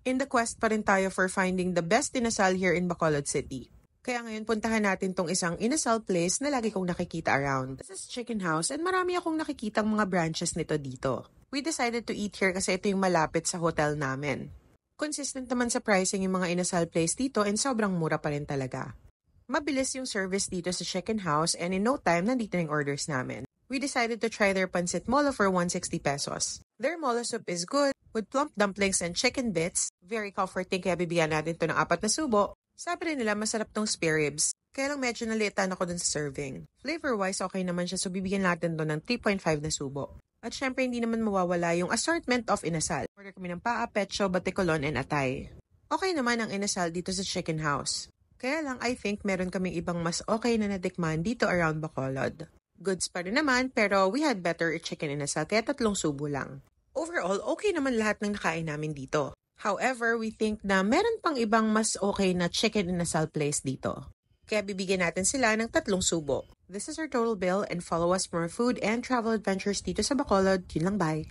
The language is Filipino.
In the quest pa rin tayo for finding the best inasal here in Bacolod City. Kaya ngayon puntahan natin tong isang inasal place na lagi kong nakikita around. This is Chicken House and marami akong nakikitang mga branches nito dito. We decided to eat here kasi ito yung malapit sa hotel namin. Consistent naman sa pricing yung mga inasal place dito and sobrang mura pa rin talaga. Mabilis yung service dito sa Chicken House and in no time nandito na yung orders namin. We decided to try their pancit molo for 160 pesos. Their molo soup is good with plump dumplings and chicken bits. Very comforting kaya bibigyan natin to ng 4 na subo. Sabi rin nila masarap tong spare ribs. Kaya lang medyo naliitan ako dun sa serving. Flavor-wise okay naman siya so bibigyan natin to ng 3.5 na subo. At syempre hindi naman mawawala yung assortment of inasal. Order kami ng paa, petso, batikolon, and atay. Okay naman ang inasal dito sa Chicken House. Kaya lang I think meron kaming ibang mas okay na natikman dito around Bacolod. Goods pa rin naman pero we had better chicken inasal kaya 3 subo lang. Overall, okay naman lahat ng nakain namin dito. However, we think na meron pang ibang mas okay na chicken inasal place dito. Kaya bibigyan natin sila ng 3 subo. This is our total bill and follow us for more food and travel adventures dito sa Bacolod. Yun lang, bye!